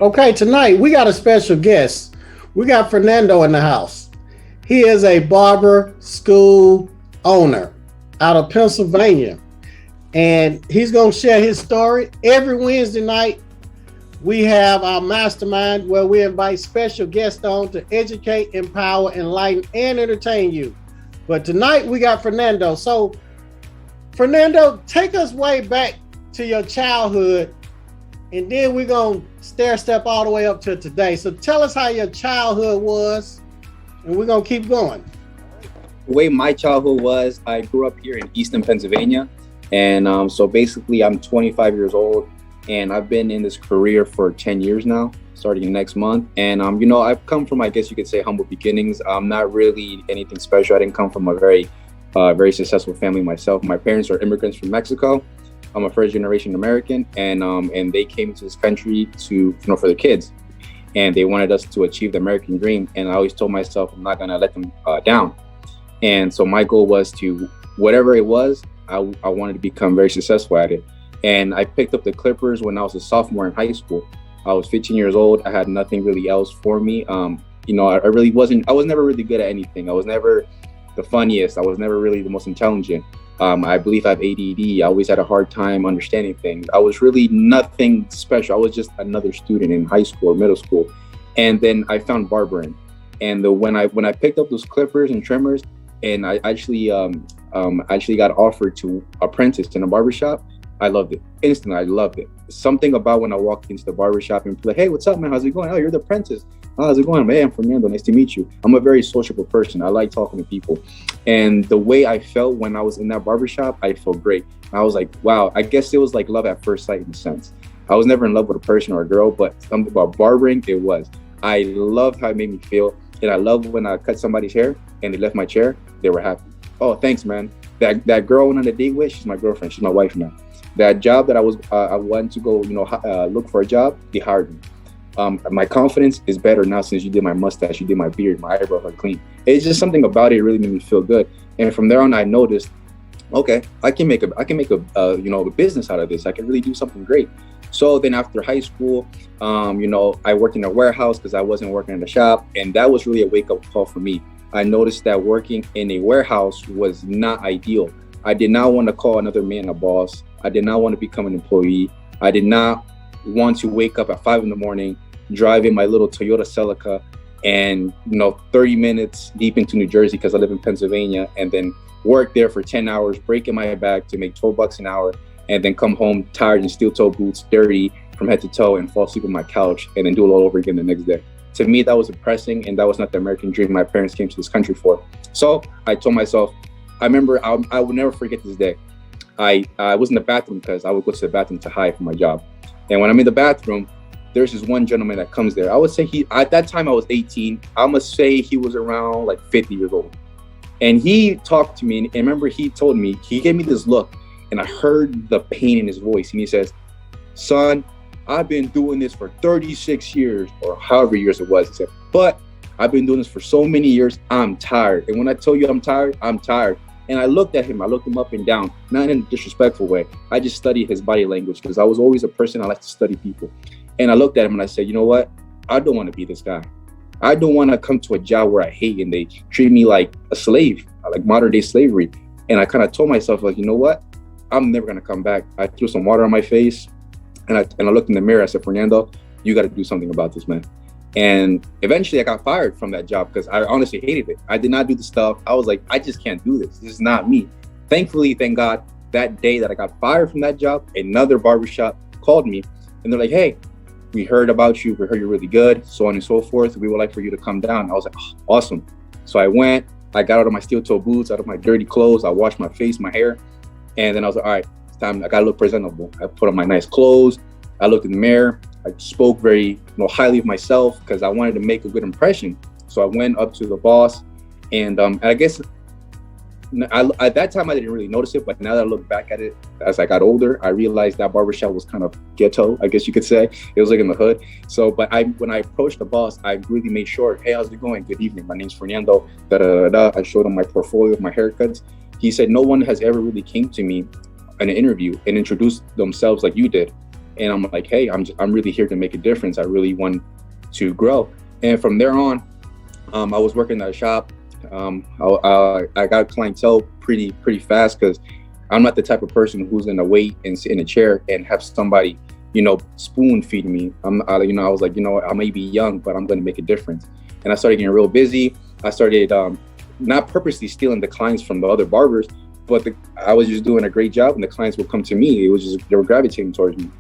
Okay, tonight we got a special guest. We got Fernando in the house. He is a barber school owner out of Pennsylvania, and he's going to share his story. Every Wednesday night, we have our mastermind where we invite special guests on to educate, empower, enlighten, and entertain you. But tonight we got Fernando. So, Fernando, take us way back to your childhood, and then we're going to stair step all the way up to today. So tell us how your childhood was, and we're going to keep going. The way my childhood was, I grew up here in Easton, Pennsylvania. And so basically I'm 25 years old, and I've been in this career for 10 years now, starting next month. And, I've come from, I guess you could say, humble beginnings. I'm not really anything special. I didn't come from a very successful family myself. My parents are immigrants from Mexico. I'm a first generation American, and they came to this country for the kids, and they wanted us to achieve the American dream. And I always told myself I'm not gonna let them down. And so my goal was to, whatever it was, I wanted to become very successful at it. And I picked up the clippers when I was a sophomore in high school. I was 15 years old. I had nothing really else for me. I was never really good at anything. I was never the funniest. I was never really the most intelligent. I believe I have ADD. I always had a hard time understanding things. I was really nothing special. I was just another student in high school or middle school. And then I found barbering. And when I picked up those clippers and trimmers, and I actually got offered to apprentice in a barbershop, I loved it. Instantly, I loved it. Something about when I walked into the barbershop and be like, hey, what's up, man? How's it going? Oh, you're the apprentice. Oh, how's it going? Hey, I'm Fernando. Nice to meet you. I'm a very sociable person. I like talking to people. And the way I felt when I was in that barbershop, I felt great. I was like, wow, I guess it was like love at first sight in a sense. I was never in love with a person or a girl, but something about barbering, it was. I loved how it made me feel. And I loved when I cut somebody's hair and they left my chair, they were happy. Oh, thanks, man. That girl I went on a date with, she's my girlfriend. She's my wife now. That job that I wanted to go, look for a job, they hired me. My confidence is better now since you did my mustache, you did my beard, my eyebrows are clean. It's just something about it really made me feel good. And from there on, I noticed, okay, I can make a business out of this. I can really do something great. So then after high school, I worked in a warehouse because I wasn't working in the shop, and that was really a wake-up call for me. I noticed that working in a warehouse was not ideal. I did not want to call another man a boss. I did not want to become an employee. I did not want to wake up at 5 a.m, drive in my little Toyota Celica and, 30 minutes deep into New Jersey because I live in Pennsylvania, and then work there for 10 hours, breaking my back to make $12 an hour, and then come home tired in steel-toe boots, dirty from head to toe, and fall asleep on my couch and then do it all over again the next day. To me, that was depressing, and that was not the American dream my parents came to this country for. So I told myself, I remember I will never forget this day. I was in the bathroom because I would go to the bathroom to hide from my job. And when I'm in the bathroom, there's this one gentleman that comes there. I would say at that time I was 18. I must say he was around like 50 years old. And he talked to me, and remember he told me, he gave me this look, and I heard the pain in his voice. And he says, son, I've been doing this for 36 years or however years it was. He said, but I've been doing this for so many years, I'm tired. And when I tell you I'm tired, I'm tired. And I looked at him, I looked him up and down, not in a disrespectful way. I just studied his body language because I was always a person, I like to study people. And I looked at him and I said, you know what? I don't want to be this guy. I don't want to come to a job where I hate and they treat me like a slave, like modern day slavery. And I kind of told myself, like, you know what? I'm never going to come back. I threw some water on my face and I looked in the mirror. I said, Fernando, you got to do something about this, man. And eventually I got fired from that job because I honestly hated it. I did not do the stuff. I was like, I just can't do this. This is not me. Thankfully, thank God, that day that I got fired from that job, another barbershop called me and they're like, hey, we heard about you. We heard you're really good, so on and so forth. We would like for you to come down. I was like, oh, awesome. So I went, I got out of my steel toe boots, out of my dirty clothes. I washed my face, my hair. And then I was like, all right, it's time. I got to look presentable. I put on my nice clothes. I looked in the mirror. I spoke very highly of myself because I wanted to make a good impression. So I went up to the boss, and I guess at that time I didn't really notice it, but now that I look back at it, as I got older, I realized that barbershop was kind of ghetto, I guess you could say. It was like in the hood. So, but when I approached the boss, I really made sure, hey, how's it going? Good evening. My name's Fernando. I showed him my portfolio of my haircuts. He said, no one has ever really came to me in an interview and introduced themselves like you did. And I'm like, hey, I'm really here to make a difference. I really want to grow. And from there on, I was working at a shop. I got clientele pretty fast, because I'm not the type of person who's gonna wait and sit in a chair and have somebody, spoon feed me. I was like, I may be young, but I'm gonna make a difference. And I started getting real busy. I started not purposely stealing the clients from the other barbers, but I was just doing a great job, and the clients would come to me. It was just, they were gravitating towards me.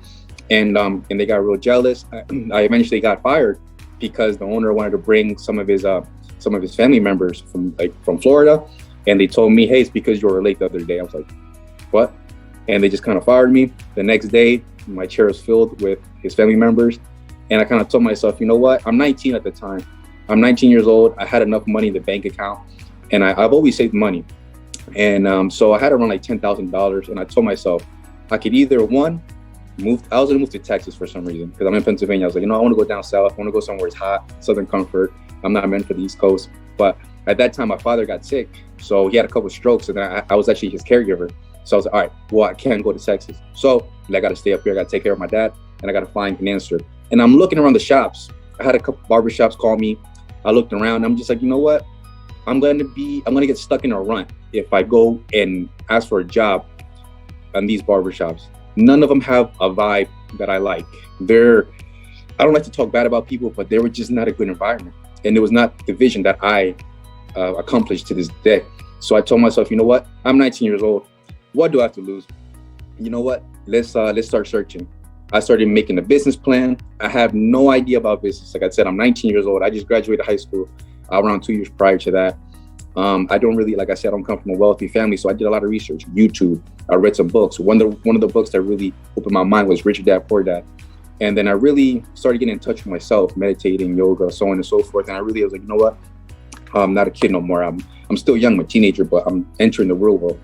And they got real jealous. I eventually got fired because the owner wanted to bring some of his family members from Florida, and they told me, hey, it's because you were late the other day. I was like, what? And they just kind of fired me. The next day, my chair was filled with his family members, and I kind of told myself, you know what? I'm 19 at the time. I'm 19 years old. I had enough money in the bank account, and I've always saved money. And so I had around like $10,000, and I told myself I could either I was gonna move to Texas for some reason, because I'm in Pennsylvania. I was like, I want to go down south. I want to go somewhere it's hot, Southern comfort. I'm not meant for the East Coast. But at that time, my father got sick, so he had a couple strokes, and I was actually his caregiver. So I was like, all right, well, I can't go to Texas, so I got to stay up here. I got to take care of my dad, and I got to find an answer. And I'm looking around the shops. I had a couple barber shops call me. I looked around. I'm just like, you know what? I'm gonna get stuck in a rut if I go and ask for a job on these barber shops. None of them have a vibe that I like. I don't like to talk bad about people, but they were just not a good environment. And it was not the vision that I accomplished to this day. So I told myself, you know what? I'm 19 years old. What do I have to lose? You know what? Let's start searching. I started making a business plan. I have no idea about business. Like I said, I'm 19 years old. I just graduated high school around 2 years prior to that. I don't really, like I said, I don't come from a wealthy family, so I did a lot of research, YouTube. I read some books. One of the books that really opened my mind was Rich Dad Poor Dad. And then I really started getting in touch with myself, meditating, yoga, so on and so forth. And I really was like, you know what? I'm not a kid no more. I'm still young, I'm a teenager, but I'm entering the real world.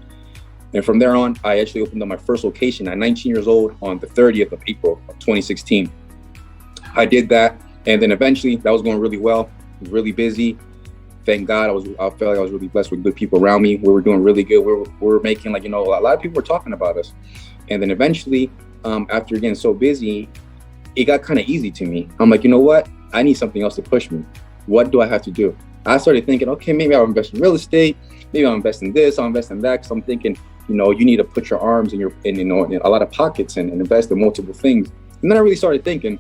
And from there on, I actually opened up my first location at 19 years old on the 30th of April of 2016. I did that, and then eventually that was going really well. I was really busy. Thank God, I felt like I was really blessed with good people around me. We were doing really good. We were making, a lot of people were talking about us. And then eventually, after getting so busy, it got kind of easy to me. I'm like, you know what? I need something else to push me. What do I have to do? I started thinking, okay, maybe I'll invest in real estate. Maybe I'll invest in this, I'll invest in that. Because I'm thinking, you need to put your arms in in a lot of pockets and invest in multiple things. And then I really started thinking,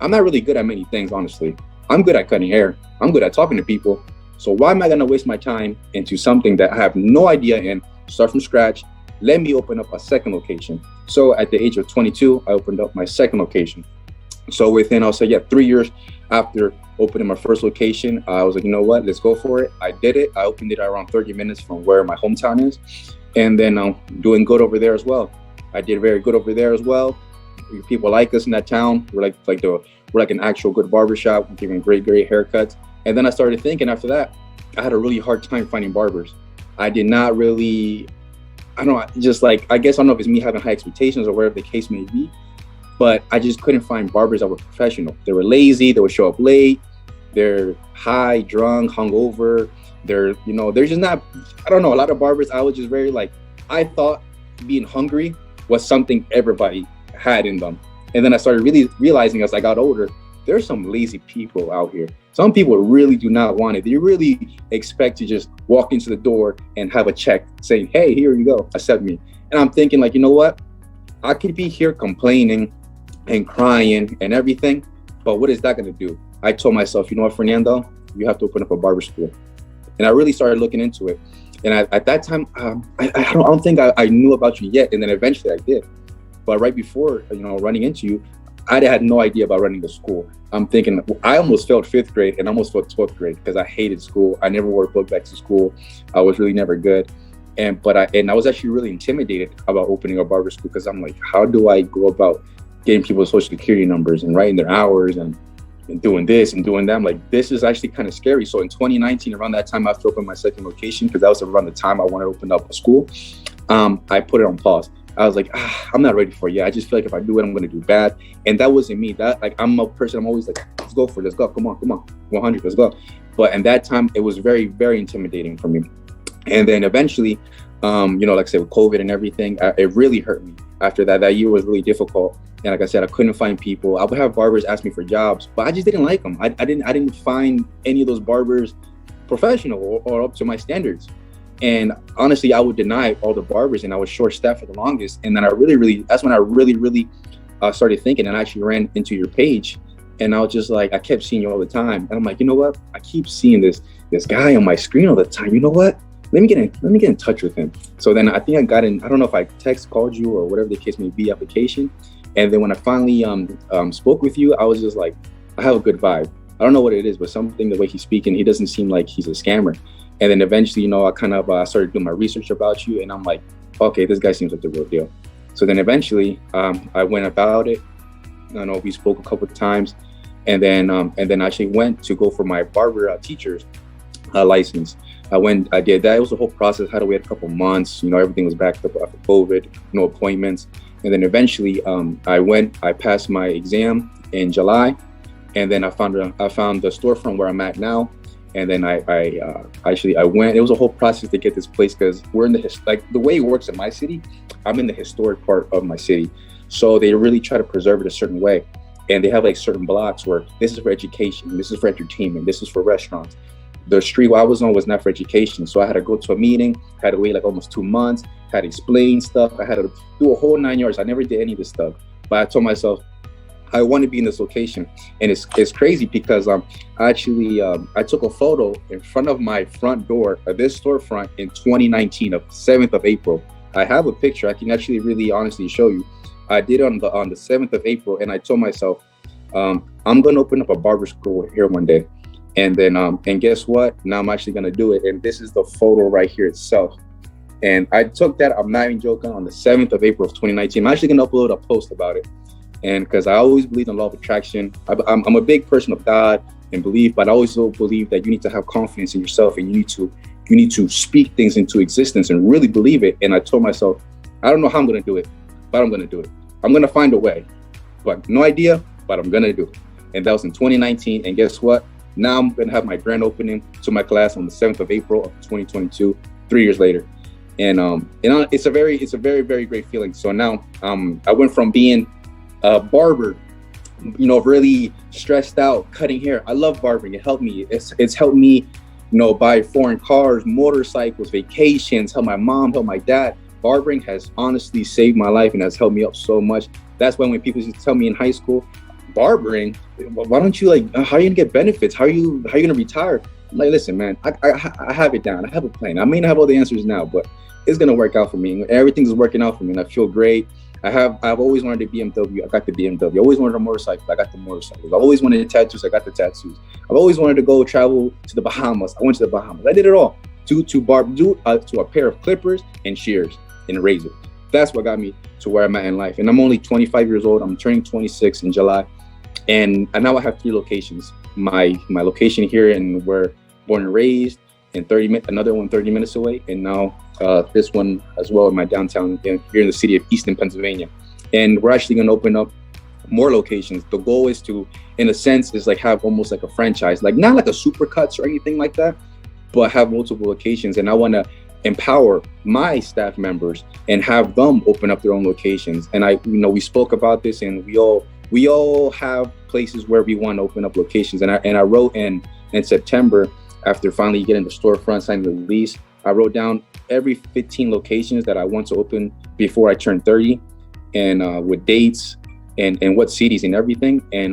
I'm not really good at many things, honestly. I'm good at cutting hair. I'm good at talking to people. So why am I gonna waste my time into something that I have no idea in, start from scratch? Let me open up a second location. So at the age of 22, I opened up my second location. So within, I'll say, 3 years after opening my first location, I was like, you know what, let's go for it. I did it. I opened it around 30 minutes from where my hometown is. And then I'm doing good over there as well. I did very good over there as well. People like us in that town. We're like an actual good barbershop, giving great haircuts. And then I started thinking after that, I had a really hard time finding barbers. I did not really, I don't know, I guess I don't know if it's me having high expectations or whatever the case may be, but I just couldn't find barbers that were professional. They were lazy, they would show up late, they're high, drunk, hungover. They're just not, I don't know, a lot of barbers, I was just very I thought being hungry was something everybody had in them. And then I started really realizing as I got older, there's some lazy people out here. Some people really do not want it. They really expect to just walk into the door and have a check saying, hey, here you go, accept me. And I'm thinking you know what? I could be here complaining and crying and everything, but what is that gonna do? I told myself, you know what, Fernando, you have to open up a barber school. And I really started looking into it. And at that time, I don't think I knew about you yet. And then eventually I did. But right before, running into you, I had no idea about running the school. I'm thinking, I almost failed 5th grade and almost failed 12th grade because I hated school. I never wore a book back to school. I was really never good. And I was actually really intimidated about opening a barber school because I'm like, how do I go about getting people's social security numbers and writing their hours and doing this and doing that? I'm like, this is actually kind of scary. So in 2019, around that time, after opening my second location, because that was around the time I wanted to open up a school, I put it on pause. I was like, I'm not ready for it yet. I just feel like if I do it, I'm going to do bad. And that wasn't me. I'm a person, I'm always like, let's go for it. Let's go. Come on. 100, let's go. But at that time, it was very, very intimidating for me. And then eventually, like I said, with COVID and everything, it really hurt me. after that. That year was really difficult. And like I said, I couldn't find people. I would have barbers ask me for jobs, but I just didn't like them. I didn't find any of those barbers professional or up to my standards. And honestly, I would deny all the barbers, and I was short staffed for the longest. And then that's when I really started thinking, and I actually ran into your page. And I was just like, I kept seeing you all the time. And I'm like, you know what? I keep seeing this guy on my screen all the time. You know what? Let me get in touch with him. So then I think I got in, I don't know if I called you or whatever the case may be, application. And then when I finally spoke with you, I was just like, I have a good vibe. I don't know what it is, but something, the way he's speaking, he doesn't seem like he's a scammer. And then eventually, you know, I kind of started doing my research about you, and I'm like, okay, this guy seems like the real deal. So then eventually I went about it. I know we spoke a couple of times, and then I actually went to go for my barber teacher's license. I did that. It was a whole process. I had to wait a couple months. You know, everything was backed up after COVID, no appointments. And then eventually I passed my exam in July, and then I found the storefront where I'm at now. And then I went. It was a whole process to get this place, because we're in the way it works in my city. I'm in the historic part of my city, so they really try to preserve it a certain way. And they have like certain blocks where this is for education, this is for entertainment, this is for restaurants. The street I was on was not for education, so I had to go to a meeting. Had to wait like almost 2 months. Had to explain stuff. I had to do a whole 9 yards. I never did any of this stuff, but I told myself, I want to be in this location. And it's crazy because I took a photo in front of my front door of this storefront in 2019 of 7th of April. I have a picture I can actually really honestly show you. I did it on the 7th of April, and I told myself, I'm going to open up a barber school here one day. And then and guess what? Now I'm actually going to do it. And this is the photo right here itself. And I took that, I'm not even joking, on the 7th of April of 2019. I'm actually going to upload a post about it. And because I always believe in law of attraction, I'm a big person of God and belief, but I also believe that you need to have confidence in yourself, and you need to speak things into existence and really believe it. And I told myself, I don't know how I'm going to do it, but I'm going to do it. I'm going to find a way, but no idea, but I'm going to do it. And that was in 2019. And guess what? Now I'm going to have my grand opening to my class on the 7th of April of 2022, 3 years later. And it's a very, very great feeling. So now I went from being a barber, you know, really stressed out, cutting hair. I love barbering. It helped me. It's helped me, you know, buy foreign cars, motorcycles, vacations, help my mom, help my dad. Barbering has honestly saved my life and has helped me up so much. That's why when people used to tell me in high school, barbering, why don't you how are you gonna get benefits? How are you gonna retire? I'm like, listen, man, I have it down. I have a plan. I may not have all the answers now, but it's gonna work out for me. Everything's working out for me, and I feel great. I've always wanted a BMW. I got the BMW. I always wanted a motorcycle. I got the motorcycles. I always wanted tattoos. I got the tattoos. I've always wanted to go travel to the Bahamas. I went to the Bahamas. I did it all. To a pair of clippers and shears and razor. That's what got me to where I'm at in life. And I'm only 25 years old. I'm turning 26 in July. And now I have 3 locations. My location here, and where born and raised, and another one 30 minutes away, and now this one as well in my downtown here in the city of Easton, Pennsylvania. And we're actually going to open up more locations. The goal is to, in a sense, is like have almost like a franchise, like not like a Supercuts or anything like that, but have multiple locations. And I want to empower my staff members and have them open up their own locations. And we spoke about this, and we all have places where we want to open up locations. And I wrote in September, after finally getting the storefront, signing the lease, I wrote down every 15 locations that I want to open before I turn 30, and with dates and what cities and everything. And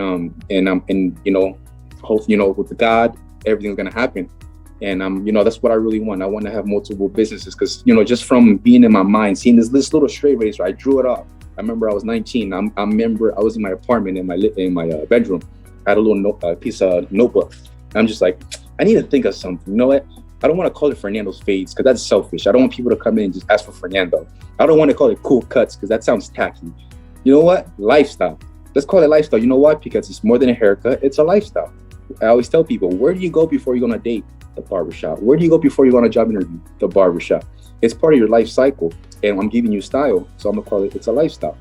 hope, with God, everything's gonna happen. And that's what I really want. I want to have multiple businesses, because just from being in my mind, seeing this little straight razor, I drew it up. I remember I was 19. I remember I was in my apartment in my bedroom. I had a little piece of notebook. I'm just like, I need to think of something. You know what? I don't want to call it Fernando's Fades, because that's selfish. I don't want people to come in and just ask for Fernando. I don't want to call it Cool Cuts, because that sounds tacky. You know what? Lifestyle. Let's call it lifestyle. You know why? Because it's more than a haircut. It's a lifestyle. I always tell people, where do you go before you go on a date? The barbershop. Where do you go before you go on a job interview? The barbershop. It's part of your life cycle. And I'm giving you style, so I'm going to call it, it's a lifestyle.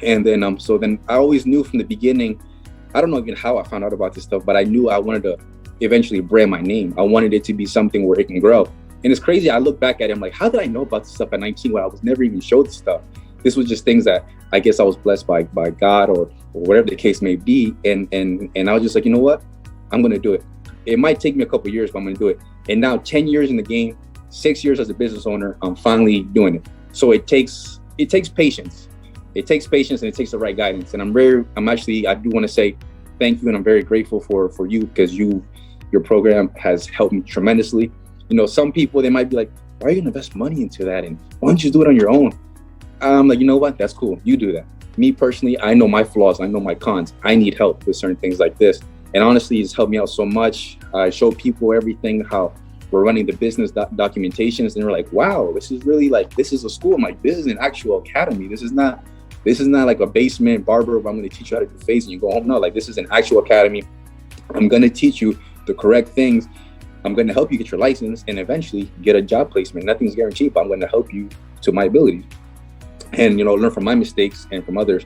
And then, so then I always knew from the beginning, I don't know even how I found out about this stuff, but I knew I wanted to eventually brand my name. I wanted it to be something where it can grow. And it's crazy. I look back at it, I'm like, how did I know about this stuff at 19 when I was never even showed this stuff? This was just things that I guess I was blessed by God or whatever the case may be. And I was just like, you know what? I'm going to do it. It might take me a couple of years, but I'm going to do it. And now 10 years in the game, 6 years as a business owner, I'm finally doing it. So it takes patience. It takes patience and it takes the right guidance. And I do want to say thank you. And I'm very grateful for you, because your program has helped me tremendously. You know, some people, they might be like, why are you going to invest money into that? And why don't you do it on your own? I'm like, you know what? That's cool. You do that. Me personally, I know my flaws. I know my cons. I need help with certain things like this. And honestly, it's helped me out so much. I show people everything, how we're running the business documentations, and they're like, wow, this is really like, this is a school. I'm like, this is an actual academy. This is not like a basement barber where I'm going to teach you how to do face and you go home. No, like, this is an actual academy. I'm going to teach you the correct things. I'm going to help you get your license and eventually get a job placement. Nothing's guaranteed, but I'm going to help you to my abilities and, you know, learn from my mistakes and from others.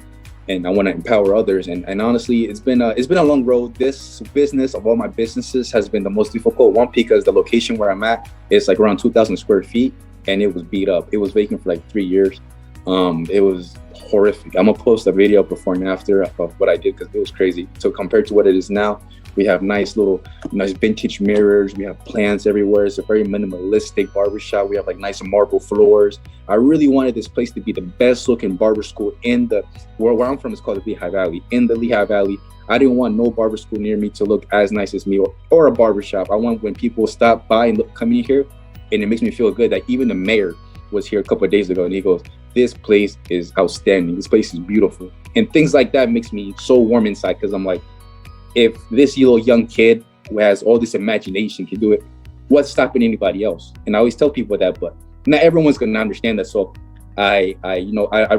And I want to empower others. And honestly, it's been a long road. This business of all my businesses has been the most difficult one, because the location where I'm at is like around 2,000 square feet, and it was beat up. It was vacant for like 3 years. It was horrific. I'm gonna post a video before and after of what I did, because it was crazy. So compared to what it is now, we have nice vintage mirrors. We have plants everywhere. It's a very minimalistic barbershop. We have like nice marble floors. I really wanted this place to be the best looking barber school in where I'm from is called the Lehigh Valley. In the Lehigh Valley, I didn't want no barber school near me to look as nice as me or a barbershop. I want when people stop by and come in here, and it makes me feel good that even the mayor was here a couple of days ago, and he goes, this place is outstanding. This place is beautiful. And things like that makes me so warm inside, because I'm like, if this little young kid who has all this imagination can do it, what's stopping anybody else? And I always tell people that, but not everyone's gonna understand that. So I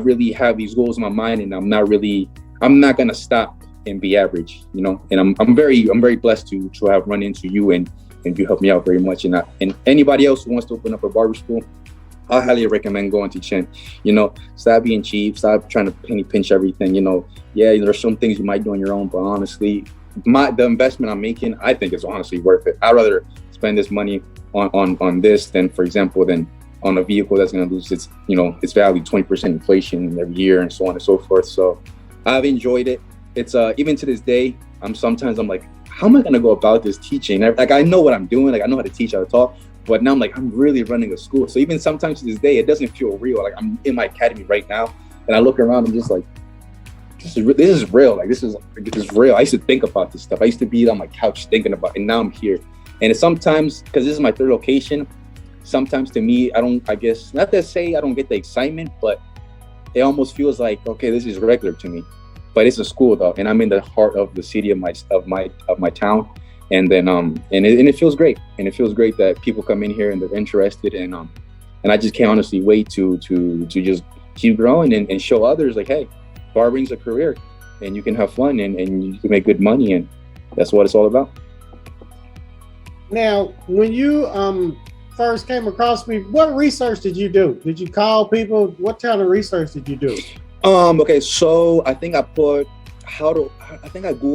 really have these goals in my mind, and I'm not gonna stop and be average, you know. And I'm very blessed to have run into you, and you help me out very much. And anybody else who wants to open up a barber school, I highly recommend going to Chin. You know, stop being cheap, stop trying to penny pinch everything. You know, yeah, there's some things you might do on your own, but honestly, the investment I'm making, I think is honestly worth it. I'd rather spend this money on this than, for example, than on a vehicle that's going to lose its value, 20% inflation every year, and so on and so forth. So I've enjoyed it. It's even to this day, I'm like, how am I going to go about this teaching? Like, I know what I'm doing. Like, I know how to teach, how to talk. But now I'm like, I'm really running a school. So even sometimes to this day, it doesn't feel real. Like, I'm in my academy right now, and I look around, I'm just like, this is real. Like, this is real. I used to think about this stuff. I used to be on my couch thinking about it, and now I'm here. And it's sometimes, because this is my third location, sometimes to me, I guess, not to say I don't get the excitement, but it almost feels like, okay, this is regular to me. But it's a school though, and I'm in the heart of the city of my town. And then and it feels great. And it feels great that people come in here and they're interested, and I just can't honestly wait to just keep growing and show others, like, hey, barbering's a career, and you can have fun, and you can make good money, and that's what it's all about. Now, when you first came across me, what research did you do? Did you call people? What kind of research did you do? Okay, so I think I Googled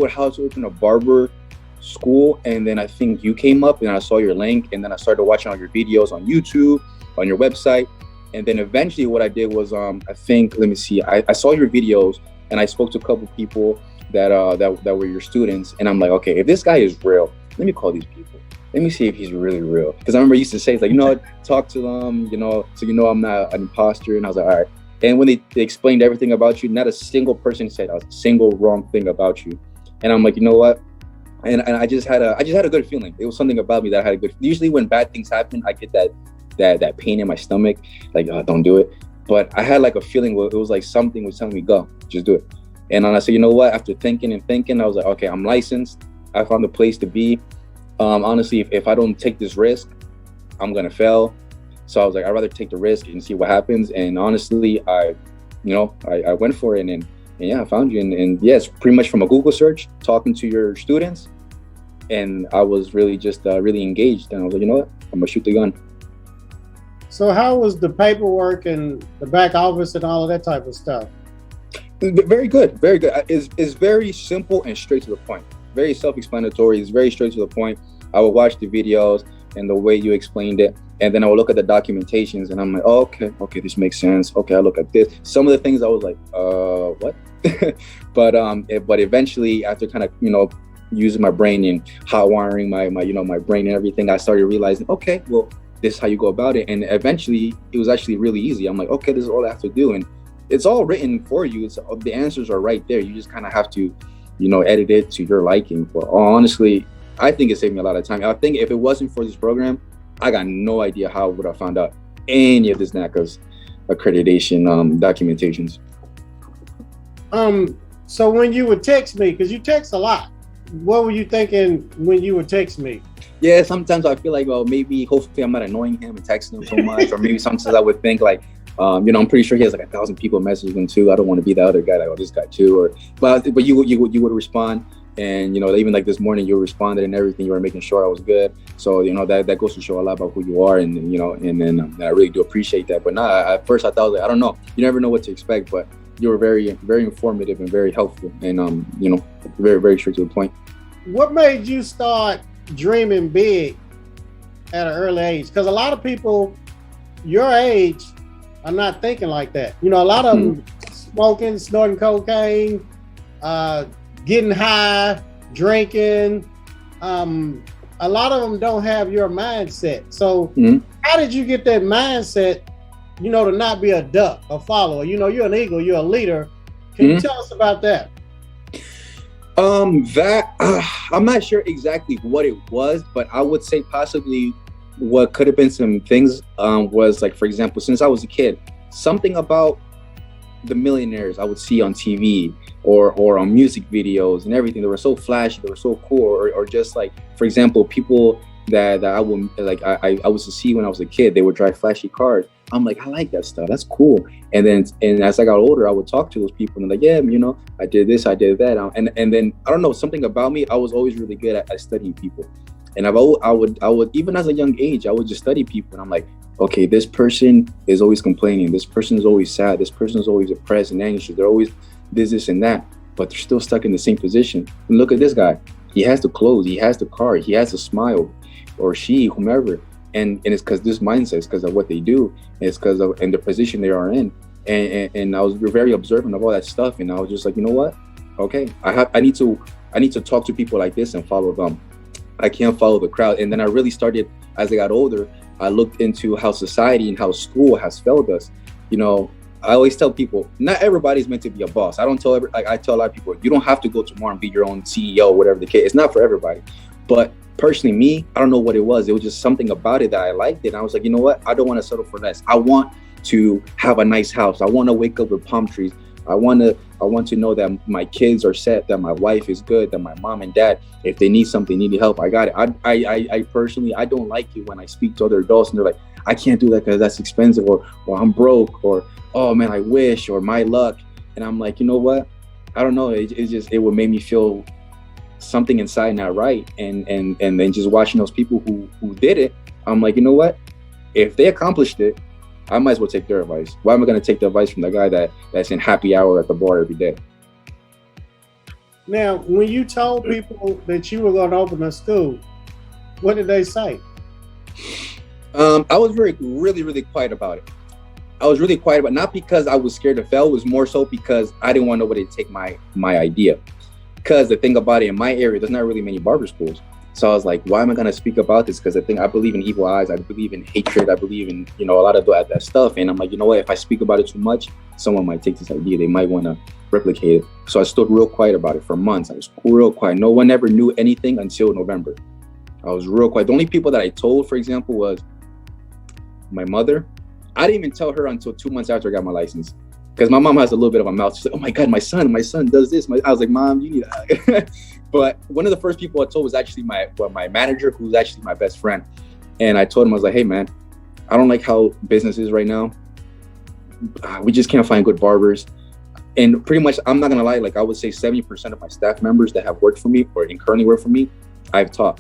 how to open a barber school, and then I think you came up, and I saw your link, and then I started watching all your videos on YouTube, on your website. And then eventually what I did was I saw your videos, and I spoke to a couple people that were your students, and I'm like, okay, if this guy is real, let me call these people. Let me see if he's really real. Because I remember I used to say, like, talk to them, so I'm not an imposter. And I was like, all right. And when they explained everything about you, not a single person said a single wrong thing about you. And I'm like, you know what? And I just had a good feeling. It was something about me that I had a good. Usually when bad things happen, I get that pain in my stomach, like, oh, don't do it. But I had like a feeling where it was like something was telling me, go, just do it. And I said, you know what? After thinking, I was like, okay, I'm licensed. I found a place to be. Honestly, if I don't take this risk, I'm gonna fail. So I was like, I'd rather take the risk and see what happens. And honestly, I went for it, and yeah, I found you. And yes, pretty much from a Google search, talking to your students, and I was really just really engaged. And I was like, you know what? I'm gonna shoot the gun. So how was the paperwork and the back office and all of that type of stuff? Very good, very good. It's very simple and straight to the point. Very self-explanatory. It's very straight to the point. I would watch the videos, and the way you explained it, And then I would look at the documentations and I'm like, oh, okay, this makes sense. Okay, I look at this. Some of the things I was like, what? but eventually, after kind of, using my brain and hot wiring my brain and everything, I started realizing, okay, well, this is how you go about it. And eventually it was actually really easy. I'm like, okay, this is all I have to do. And it's all written for you. The answers are right there. You just kind of have to, edit it to your liking. But honestly, I think it saved me a lot of time. I think if it wasn't for this program, I got no idea how I would have found out any of this NACA's accreditation documentations. So when you would text me, because you text a lot, what were you thinking when you would text me? Yeah, sometimes I feel like, well, maybe hopefully I'm not annoying him and texting him so much, or maybe sometimes I would think like, I'm pretty sure he has like 1,000 people messaging him too. I don't want to be the other guy, like, oh, this guy too. But you would respond. And, even like this morning, you responded and everything. You were making sure I was good. So, that goes to show a lot about who you are. And, and I really do appreciate that. But at first I thought, like, I don't know. You never know what to expect. But you were very, very informative and very helpful. And, very, very straight to the point. What made you start dreaming big at an early age? Because a lot of people your age are not thinking like that. A lot of them smoking, snorting cocaine, getting high, drinking. A lot of them don't have your mindset. So how did you get that mindset, to not be a duck, a follower? You're an eagle, you're a leader. Can you tell us about that? I'm not sure exactly what it was, but I would say possibly what could have been some things was like, for example, since I was a kid, something about the millionaires I would see on TV or on music videos and everything. They were so flashy, they were so cool, or just like, for example, people that I would like I was to see when I was a kid, they would drive flashy cars. I'm like, I like that stuff, that's cool. And as I got older, I would talk to those people and like, yeah, I did this, I did that. And then I don't know, something about me, I was always really good at studying people. And I would even as a young age, I would just study people, and I'm like, okay, this person is always complaining, this person is always sad, this person is always depressed and anxious, they're always this and that, but they're still stuck in the same position. And look at this guy, he has the clothes, he has the car, he has a smile, or she, whomever, and it's because this mindset, it's because of what they do, it's because of and the position they are in. And I was very observant of all that stuff, and I was just like, you know what, okay, I need to talk to people like this and follow them. I can't follow the crowd. And then I really started, as I got older, I looked into how society and how school has failed us. I always tell people, not everybody's meant to be a boss. I tell a lot of people, you don't have to go tomorrow and be your own CEO, whatever the case. It's not for everybody. But personally, me, I don't know what it was. It was just something about it that I liked it. And I was like, you know what? I don't want to settle for less. I want to have a nice house. I want to wake up with palm trees. I want to know that my kids are set, that my wife is good, that my mom and dad, if they need something, need help, I got it. I personally, I don't like it when I speak to other adults and they're like, I can't do that because that's expensive, or I'm broke, or, oh man, I wish, or my luck. And I'm like, you know what? I don't know. It would make me feel something inside not right. And then just watching those people who did it, I'm like, you know what? If they accomplished it, I might as well take their advice. Why am I going to take the advice from the guy that's in happy hour at the bar every day? Now, when you told people that you were going to open a school, what did they say? I was really, really quiet about it. I was really quiet about it, not because I was scared to fail. It was more so because I didn't want nobody to take my idea. Because the thing about it, in my area, there's not really many barber schools. So I was like, why am I going to speak about this? Because I believe in evil eyes. I believe in hatred. I believe in, a lot of that stuff. And I'm like, you know what? If I speak about it too much, someone might take this idea. They might want to replicate it. So I stood real quiet about it for months. I was real quiet. No one ever knew anything until November. I was real quiet. The only people that I told, for example, was my mother. I didn't even tell her until 2 months after I got my license. Because my mom has a little bit of a mouth. She's like, oh my God, my son does this. I was like, Mom, you need that. But one of the first people I told was actually my manager, who's actually my best friend. And I told him, I was like, hey man, I don't like how business is right now. We just can't find good barbers. And pretty much, I'm not gonna lie, like I would say 70% of my staff members that have worked for me or currently work for me, I've taught.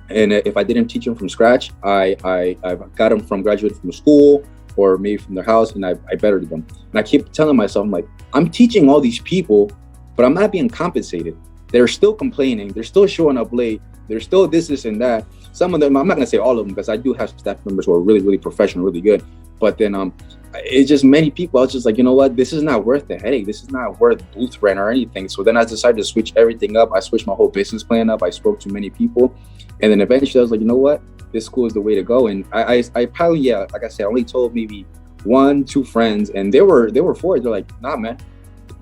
And if I didn't teach them from scratch, I've got them from graduating from school or maybe from their house, and I bettered them. And I keep telling myself, I'm like, I'm teaching all these people, but I'm not being compensated. They're still complaining. They're still showing up late. They're still this and that. some of them, I'm not gonna say all of them, because I do have staff members who are really, really professional, really good. But then it's just many people. I was just like, you know what, this is not worth the headache. This is not worth booth rent or anything. So then I decided to switch everything up. I switched my whole business plan up. I spoke to many people, and then eventually I was like, you know what, this school is the way to go. And I probably, yeah, like I said, I only told maybe 1-2 friends, and they were for it. They're like, nah, man,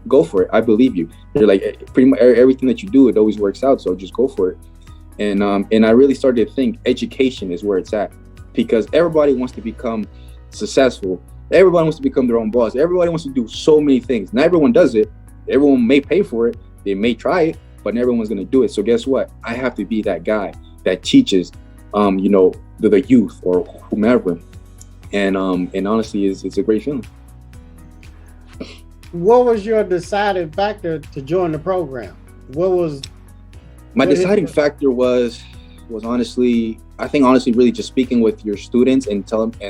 go for it. I believe you. They're like, pretty much everything that you do, it always works out. So just go for it. And I really started to think education is where it's at, because everybody wants to become successful. Everybody wants to become their own boss. Everybody wants to do so many things. Not everyone does it. Everyone may pay for it. They may try it, but not everyone's going to do it. So guess what? I have to be that guy that teaches, the youth or whomever. And honestly, it's a great feeling. What was your deciding factor to join the program? What was my deciding factor was honestly, I think really just speaking with your students and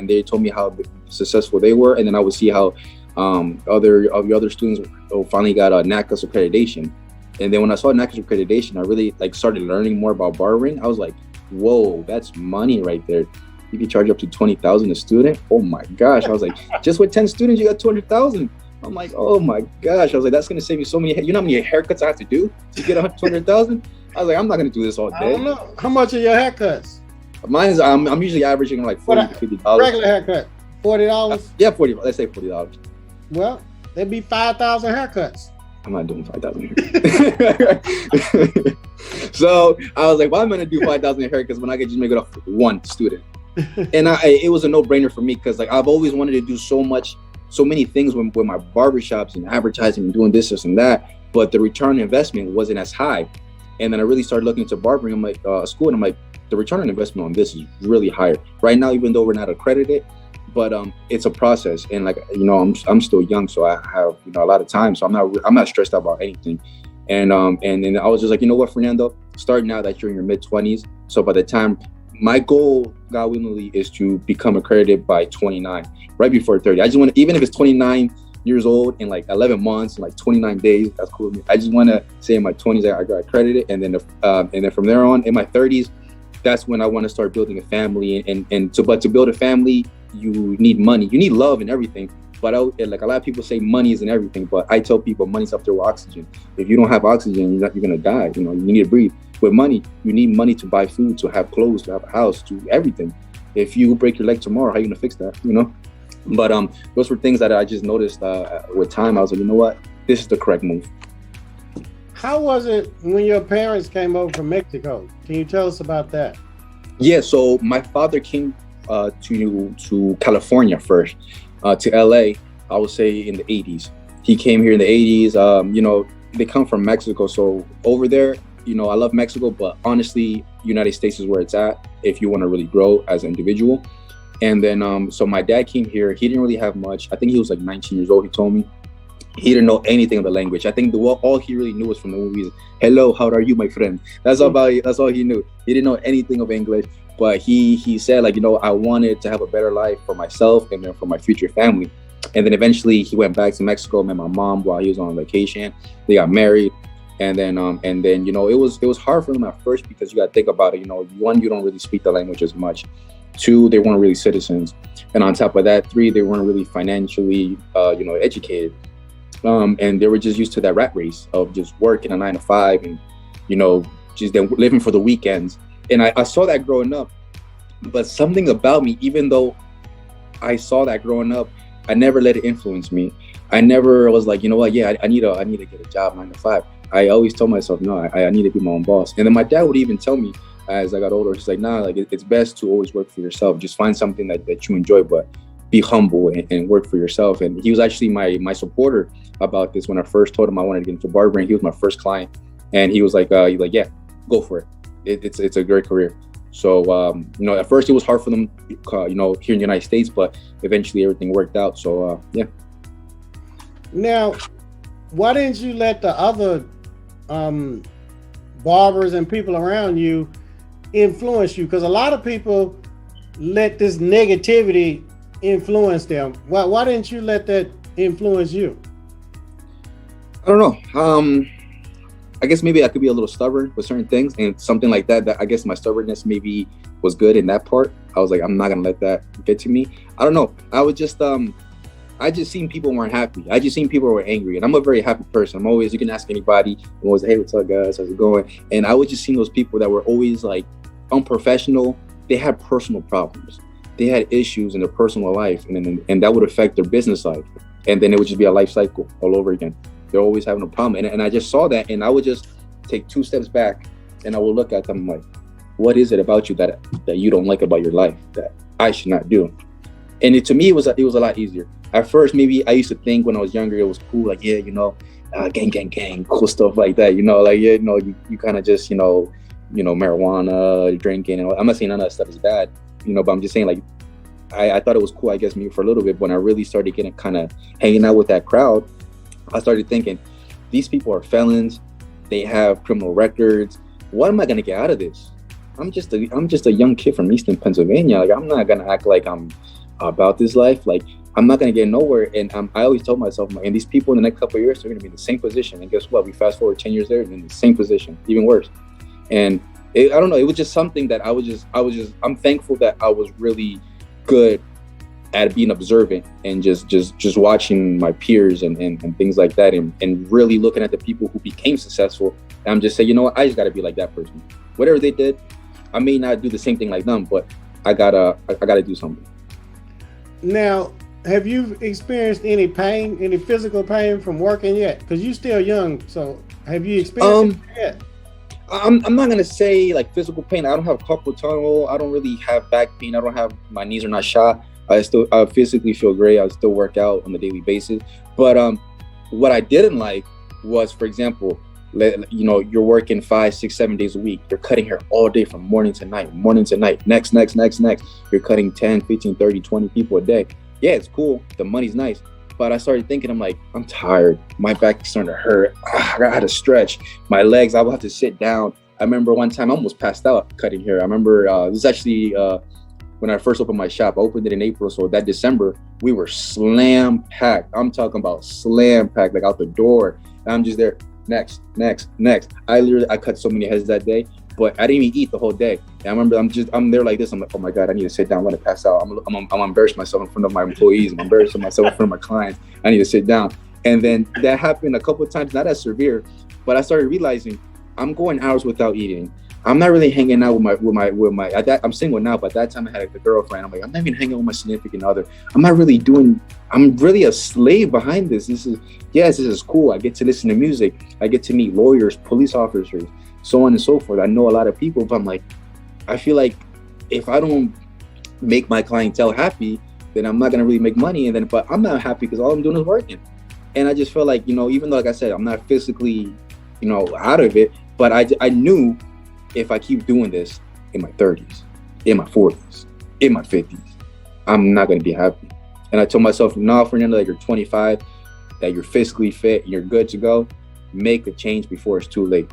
they told me how successful they were, and then I would see how other students finally got a NACAS accreditation. And then when I saw NACAS accreditation, I really started learning more about barbering. I was like, whoa, that's money right there. You can charge up to $20,000 a student. Oh my gosh. I was like, just with 10 students, you got 200,000. I'm like, oh my gosh. I was like, that's gonna save me so many. You know how many haircuts I have to do to get 200,000? I was like, I'm not gonna do this all day. I don't know. How much are your haircuts? Mine's I'm usually averaging like $40 to $50. Regular haircut, $40. Yeah, $40. Let's say $40. Well, there'd be 5,000 haircuts. I'm not doing 5,000 haircuts. So I was like, well, I'm gonna do 5,000 haircuts when I can just make it off one student. And it was a no-brainer for me, because like I've always wanted to do so many things with my barbershops and advertising and doing this and that, but the return on investment wasn't as high. And then I really started looking into barbering. I'm like, school, and I'm like, the return on investment on this is really higher right now, even though we're not accredited. But it's a process, and like, I'm still young, so I have a lot of time, so I'm not stressed out about anything. And then I was just like, you know what, Fernando, start now that you're in your mid-20s. So by the time, my goal, God willingly, is to become accredited by 29, right before 30. I just want to, even if it's 29 years old in like 11 months and like 29 days, that's cool with me. I just want to say in my 20s I got accredited, and then from there on in my 30s, that's when I want to start building a family. But to build a family, you need money, you need love and everything. But like a lot of people say money isn't everything, but I tell people money's up there with oxygen. If you don't have oxygen, you're gonna die. You need to breathe. With money, you need money to buy food, to have clothes, to have a house, to everything. If you break your leg tomorrow, how are you gonna fix that? But those were things that I just noticed with time. I was like, you know what, this is the correct move. How was it when your parents came over from Mexico? Can you tell us about that? Yeah, so my father came to California first, to LA, I would say in the 80s. He came here in the 80s. They come from Mexico, so over there, I love Mexico, but honestly, United States is where it's at if you want to really grow as an individual. And then, so my dad came here. He didn't really have much. I think he was like 19 years old, he told me. He didn't know anything of the language. I think all he really knew was from the movies. Hello, how are you, my friend? That's all he knew. He didn't know anything of English, but he said, like, I wanted to have a better life for myself and then for my future family. And then eventually he went back to Mexico, met my mom while he was on vacation. They got married. And then it was hard for them at first, because you got to think about it. One, you don't really speak the language as much. Two, they weren't really citizens. And on top of that, three, they weren't really financially, educated. And they were just used to that rat race of just working a 9 to 5 and, just then living for the weekends. And I saw that growing up. But something about me, even though I saw that growing up, I never let it influence me. I never was like, you know what, yeah, I need to get a job 9 to 5. I always told myself, no, I need to be my own boss. And then my dad would even tell me as I got older, he's like, nah, like it's best to always work for yourself. Just find something that you enjoy, but be humble and work for yourself. And he was actually my supporter about this. When I first told him I wanted to get into barbering, he was my first client. And he was like, yeah, go for it. It's a great career. So, at first it was hard for them, here in the United States, but eventually everything worked out. So, yeah. Now, why didn't you let the other barbers and people around you influence you? Because a lot of people let this negativity influence them. Why didn't you let that influence you? I don't know. I guess maybe I could be a little stubborn with certain things, and something like that, that I guess my stubbornness maybe was good in that part. I was like, I'm not gonna let that get to me. I don't know. I just seen people weren't happy. I just seen people were angry, and I'm a very happy person. You can ask anybody, I'm always, hey, what's up, guys? How's it going? And I would just see those people that were always like unprofessional. They had personal problems. They had issues in their personal life, and that would affect their business life. And then it would just be a life cycle all over again. They're always having a problem. And I just saw that, and I would just take 2 steps back, and I would look at them like, what is it about you that you don't like about your life that I should not do? And to me, it was a lot easier. At first, maybe I used to think when I was younger, it was cool, like, yeah, gang, cool stuff like that, like, yeah, you kind of just, marijuana, drinking, and all. I'm not saying none of that stuff is bad, but I'm just saying, like, I thought it was cool, I guess, maybe for a little bit. When I really started getting kind of hanging out with that crowd, I started thinking, these people are felons, they have criminal records. What am I gonna get out of this? I'm just a young kid from Eastern Pennsylvania. Like, I'm not gonna act like I'm about this life. Like, I'm not gonna get nowhere. And I always told myself, and these people in the next couple of years, they're gonna be in the same position. And guess what? We fast forward 10 years there, and in the same position, even worse. And I don't know. It was just something that I'm thankful that I was really good at being observant and just watching my peers and things like that, and really looking at the people who became successful. And I'm just saying, you know what? I just gotta be like that person. Whatever they did, I may not do the same thing like them, but I gotta do something. Now, have you experienced any physical pain from working yet? Because you're still young, so have you experienced it yet? I'm not gonna say like physical pain. I don't have carpal tunnel. I don't really have back pain. My knees are not shot. I physically feel great. I still work out on a daily basis. But what I didn't like was, for example, you're working 5, 6, 7 days a week. You're cutting hair all day from morning to night. Next. You're cutting 10, 15, 30, 20 people a day. Yeah, it's cool. The money's nice. But I started thinking, I'm like, I'm tired. My back is starting to hurt. I had to stretch. My legs, I will have to sit down. I remember one time I almost passed out cutting hair. I remember this is actually when I first opened my shop. I opened it in April. So that December, we were slam packed. I'm talking about slam packed, like out the door. And I'm just there. Next. I cut so many heads that day, but I didn't even eat the whole day. And I remember I'm there like this. I'm like, oh my God, I need to sit down. I'm gonna pass out. I'm embarrassed myself in front of my employees. I'm embarrassed myself in front of my clients. I need to sit down. And then that happened a couple of times, not as severe, but I started realizing I'm going hours without eating. I'm not really hanging out with my I'm single now, but at that time I had a girlfriend. I'm like, I'm not even hanging out with my significant other. I'm really a slave behind this. This is cool. I get to listen to music. I get to meet lawyers, police officers, so on and so forth. I know a lot of people, but I'm like, I feel like if I don't make my clientele happy, then I'm not gonna really make money. But I'm not happy because all I'm doing is working. And I just feel like, even though, like I said, I'm not physically, out of it, but I knew if I keep doing this in my 30s, in my 40s, in my 50s, I'm not going to be happy. And I told myself, no, Fernando, that you're 25, that you're physically fit, you're good to go. Make a change before it's too late.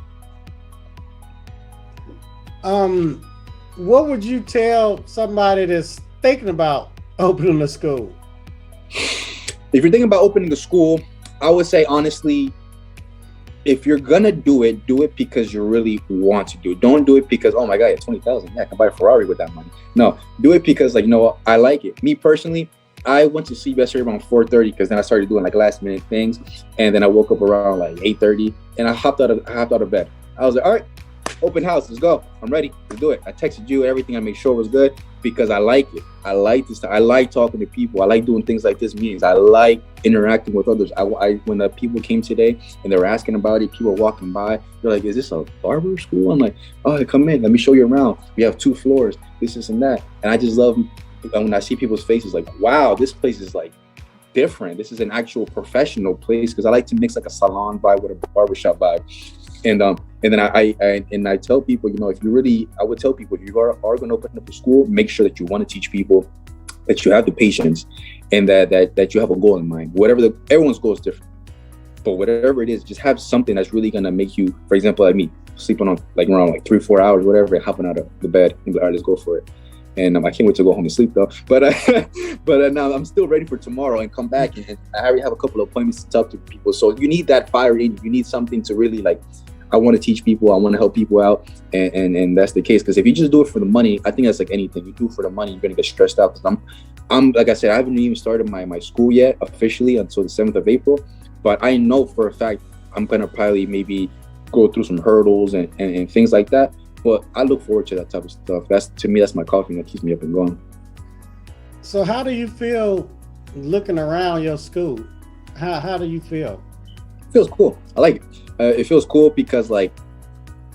What would you tell somebody that's thinking about opening a school? If you're thinking about opening a school, I would say, honestly, if you're gonna do it because you really want to do it. Don't do it because, oh my God, it's 20,000. Yeah, I can buy a Ferrari with that money. No, do it because, like, I like it. Me personally, I went to sleep yesterday around 4:30 because then I started doing like last minute things, and then I woke up around like 8:30, and I hopped out of bed. I was like, all right, open house, let's go. I'm ready, let's do it. I texted you everything. I made sure it was good because I like it. I like this. I like talking to people. I like doing things like this, meetings. I like interacting with others. When the people came today and they were asking about it, people were walking by. They're like, is this a barber school? I'm like, oh, come in. Let me show you around. We have 2 floors, this and that. And I just love when I see people's faces like, wow, this place is like different. This is an actual professional place, because I like to mix like a salon vibe with a barbershop vibe. And then I tell people, I would tell people, if you are going to open up a school, make sure that you want to teach people, that you have the patience, and that you have a goal in mind. Everyone's goal is different, but whatever it is, just have something that's really going to make you, for example, like me, sleeping on like around like 3-4 hours, whatever, and hopping out of the bed and be like, all right, let's go for it. And I can't wait to go home and sleep though. But now I'm still ready for tomorrow and come back. And I already have a couple of appointments to talk to people. So you need that fire in you. You need something to really like, I want to teach people, I want to help people out, and that's the case. Because if you just do it for the money, I think that's like anything. You do it for the money, you're gonna get stressed out. Because I'm like I said, I haven't even started my school yet officially until the 7th of April, but I know for a fact I'm gonna probably maybe go through some hurdles and things like that. But I look forward to that type of stuff. That's, to me, that's my coffee that keeps me up and going. So how do you feel looking around your school? How do you feel? It feels cool. I like it. It feels cool because like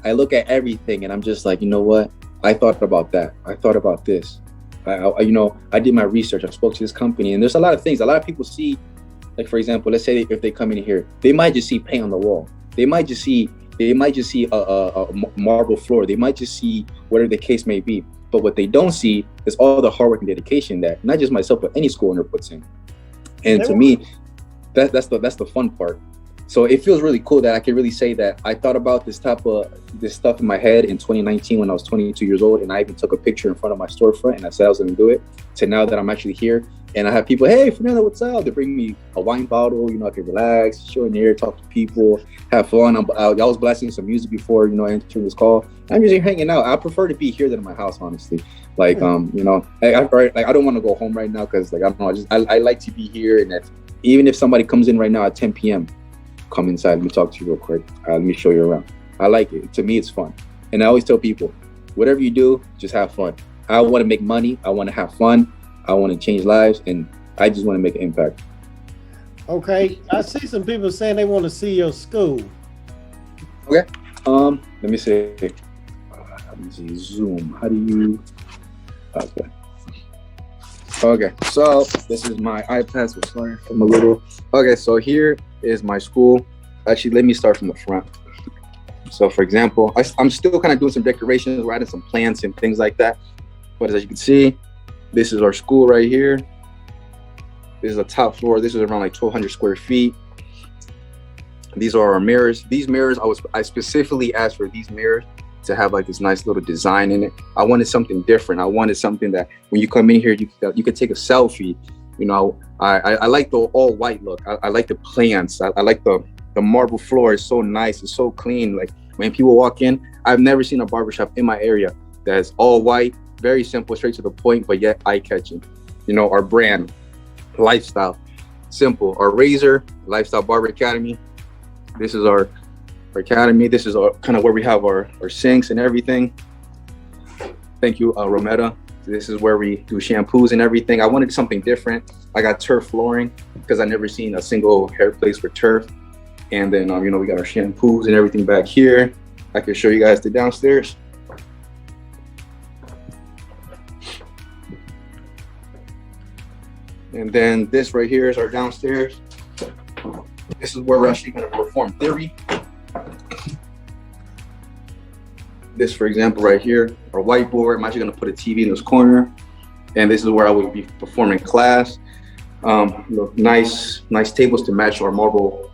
I look at everything and I'm just like, you know what? I thought about that. I thought about this. I did my research. I spoke to this company, and there's a lot of things. A lot of people see, like for example, let's say if they come in here, they might just see paint on the wall. They might just see a marble floor. They might just see whatever the case may be. But what they don't see is all the hard work and dedication that not just myself, but any school owner puts in. And to me, that's the fun part. So it feels really cool that I can really say that I thought about this stuff in my head in 2019 when I was 22 years old, and I even took a picture in front of my storefront and I said I was going to do it. To now that I'm actually here, and I have people, hey, Fernando, what's up? They bring me a wine bottle, I can relax, chill in here, talk to people, have fun. I was blasting some music before, entering this call. I'm just hanging out. I prefer to be here than in my house, honestly. Like, I don't want to go home right now because, like, I don't know, I like to be here. And even if somebody comes in right now at 10 p.m., come inside, let me talk to you real quick. Let me show you around. I like it. To me, it's fun. And I always tell people, whatever you do, just have fun. I want to make money. I want to have fun. I want to change lives, and I just want to make an impact. Okay, I see some people saying they want to see your school. Okay, let me see. Zoom. How do you? Okay, so this is my iPad. So sorry from a little. Okay, so here is my school. Actually, let me start from the front. So, for example, I'm still kind of doing some decorations, we're adding some plants and things like that. But as you can see, this is our school right here. This is the top floor. This is around like 1,200 square feet. These are our mirrors. These mirrors, I specifically asked for these mirrors to have like this nice little design in it. I wanted something different. I wanted something that when you come in here, you could take a selfie. I like the all white look. I like the plants. I like the marble floor. Is so nice. It's so clean. Like when people walk in, I've never seen a barbershop in my area that's all white, very simple, straight to the point, but yet eye-catching. Our brand, lifestyle, simple. Our razor, Lifestyle Barber Academy. This is our academy. This is kind of where we have our sinks and everything. Thank you, Rometta. This is where we do shampoos and everything. I wanted something different. I got turf flooring because I never seen a single hair place for turf. And then, we got our shampoos and everything back here. I can show you guys the downstairs. And then this right here is our downstairs. This is where we're actually going to perform theory. This, for example, right here, our whiteboard. I'm actually going to put a TV in this corner. And this is where I will be performing class. Nice tables to match our marble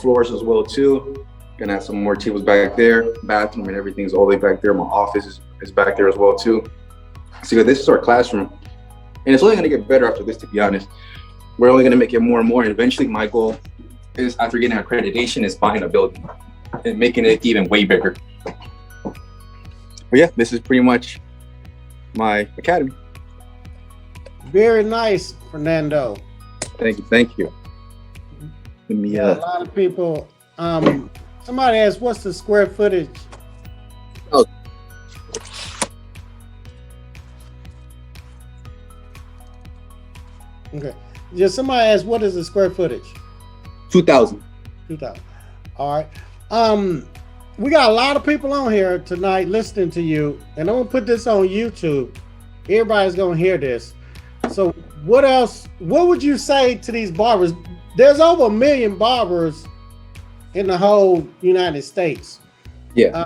floors as well too. Gonna have some more tables back there. Bathroom and everything is all the way back there. My office is back there as well too. So this is our classroom. And it's only going to get better after this, to be honest. We're only going to make it more and more. And eventually my goal is, after getting accreditation, is buying a building and making it even way bigger. But yeah, this is pretty much my academy. Very nice, Fernando. Thank you. A lot of people, somebody asked, what's the square footage? Oh. Okay. Just somebody asked, what is the square footage? 2,000. 2,000. All right. We got a lot of people on here tonight listening to you, and I'm gonna put this on YouTube. Everybody's gonna hear this. So what would you say to these barbers? There's over 1 million barbers in the whole United States. Yeah.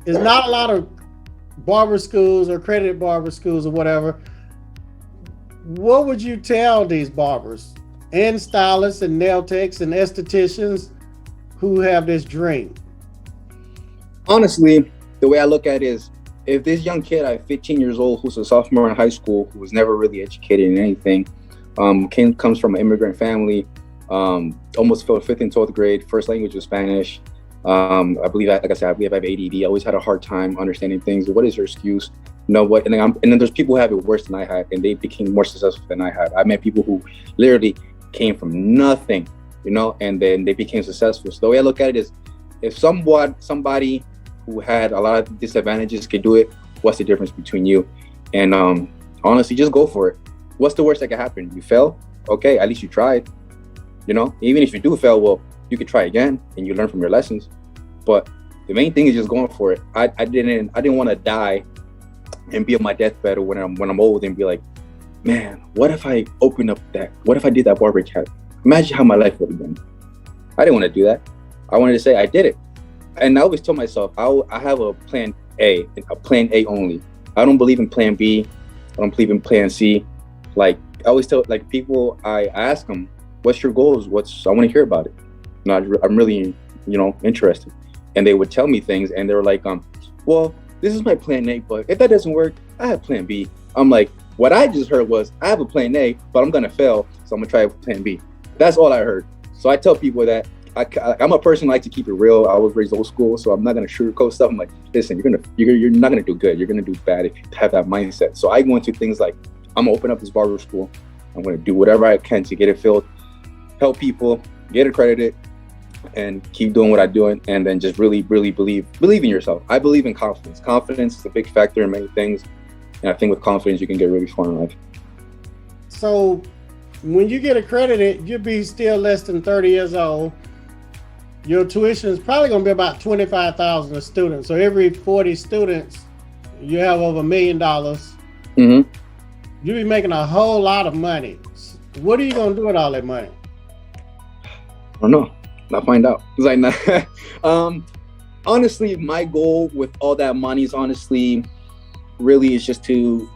There's not a lot of barber schools or accredited barber schools or whatever. What would you tell these barbers and stylists and nail techs and estheticians who have this dream? Honestly, the way I look at it is, if this young kid at 15 years old, who's a sophomore in high school, who was never really educated in anything, comes from an immigrant family, almost failed 5th and 12th grade, first language was Spanish, I believe, like I said, I believe I have ADD. I always had a hard time understanding things. What is your excuse? You know what? And then there's people who have it worse than I had, and they became more successful than I had. I met people who literally came from nothing, you know, and then they became successful. So the way I look at it is, if somebody who had a lot of disadvantages could do it, what's the difference between you? And honestly, just go for it. What's the worst that could happen? You fail? Okay, at least you tried. You know, even if you do fail, well, you could try again and you learn from your lessons. But the main thing is just going for it. I didn't want to die and be on my deathbed or when I'm old and be like, man, what if I opened up what if I did that barber cat? Imagine how my life would have been. I didn't want to do that. I wanted to say I did it. And I always told myself, I have a plan A, a plan A only. I don't believe in plan B. I don't believe in plan C. Like, I always tell like people, I ask them, what's your goals? I want to hear about it. You know, I'm really, you know, interested. And they would tell me things and they were like, well, this is my plan A, but if that doesn't work, I have plan B. I'm like, what I just heard was, I have a plan A, but I'm going to fail. So I'm going to try plan B. That's all I heard. So I tell people that I'm a person who likes to keep it real. I was raised old school, so I'm not going to sugarcoat stuff. I'm like, listen, you're not going to do good. You're going to do bad if you have that mindset. So I go into things like, I'm going to open up this barber school. I'm going to do whatever I can to get it filled, help people, get accredited, and keep doing what I'm doing. And then just really, really believe in yourself. I believe in confidence. Confidence is a big factor in many things. And I think with confidence, you can get really far in life. So when you get accredited, you'll be still less than 30 years old. Your tuition is probably going to be about $25,000 a student. So every 40 students, you have over $1 million. Mm-hmm. You'll be making a whole lot of money. What are you going to do with all that money? I don't know. I'll find out. It's like, honestly, my goal with all that money is really is just to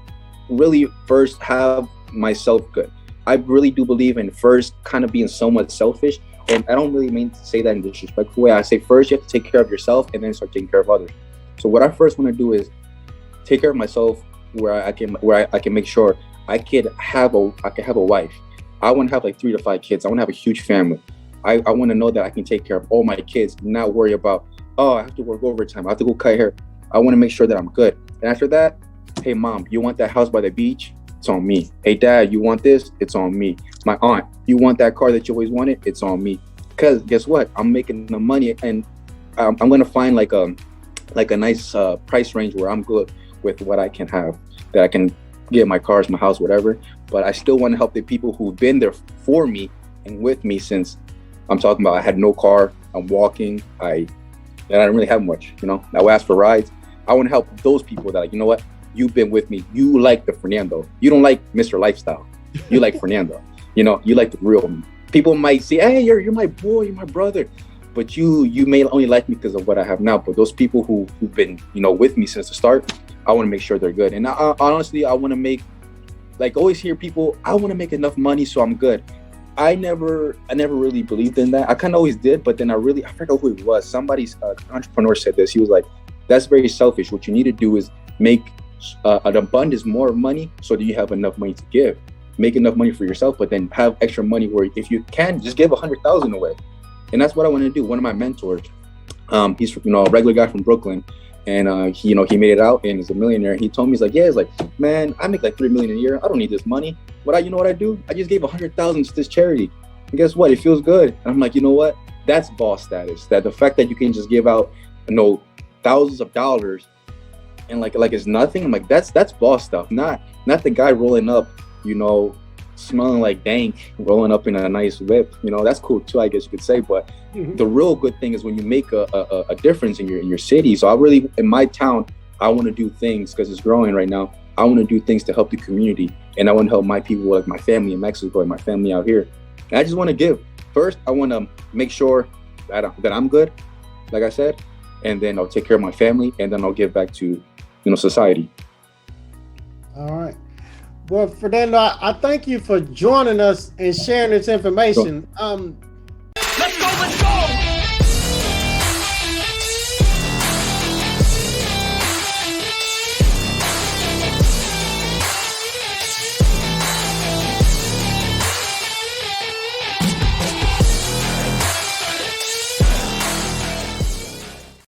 really first have myself good. I really do believe in first kind of being somewhat selfish. And I don't really mean to say that in a disrespectful way. I say first you have to take care of yourself and then start taking care of others. So what I first want to do is take care of myself where I can make sure I could have a wife. I want to have like 3 to 5 kids. I want to have a huge family. I want to know that I can take care of all my kids, not worry about, oh, I have to work overtime. I have to go cut hair. I want to make sure that I'm good. And after that, hey, mom, you want that house by the beach? It's on me. Hey, dad, you want this? It's on me. My aunt, you want that car that you always wanted? It's on me. Because guess what? I'm making the money, and I'm going to find like a nice price range where I'm good with what I can have, that I can get my cars, my house, whatever. But I still want to help the people who've been there for me and with me since I'm talking about I had no car, I'm walking, and I don't really have much, you know. I would ask for rides. I want to help those people that, like, you know what? You've been with me. You like the Fernando. You don't like Mr. Lifestyle. You like Fernando. You know, you like the real me. People might say, hey, you're my boy, you're my brother. But you may only like me because of what I have now. But those people who've been, you know, with me since the start, I want to make sure they're good. And honestly, I want to make, like, always hear people, I want to make enough money so I'm good. I never really believed in that. I kind of always did, but then I forgot who it was. Somebody's entrepreneur said this. He was like, that's very selfish. What you need to do is make an abundance more money so that you have enough money to give. Make enough money for yourself, but then have extra money where if you can, just give 100,000 away. And that's what I want to do. One of my mentors, he's, you know, a regular guy from Brooklyn, and he made it out and he's a millionaire. He told me, he's like, man, I make like 3 million a year. I don't need this money. You know what I do? I just gave 100,000 to this charity. And guess what? It feels good. And I'm like, you know what? That's boss status. That the fact that you can just give out, you know, thousands of dollars and like it's nothing. I'm like, that's boss stuff. Not the guy rolling up, you know, smelling like dank, rolling up in a nice whip. You know, that's cool too, I guess you could say. But the real good thing is when you make a difference in your city. So I really, in my town, I want to do things because it's growing right now. I want to do things to help the community, and I want to help my people, like my family in Mexico and my family out here. And I just want to give. First, I want to make sure that I'm good, like I said, and then I'll take care of my family, and then I'll give back to, you know, society. All right. Well, Fernando, I thank you for joining us and sharing this information. Sure.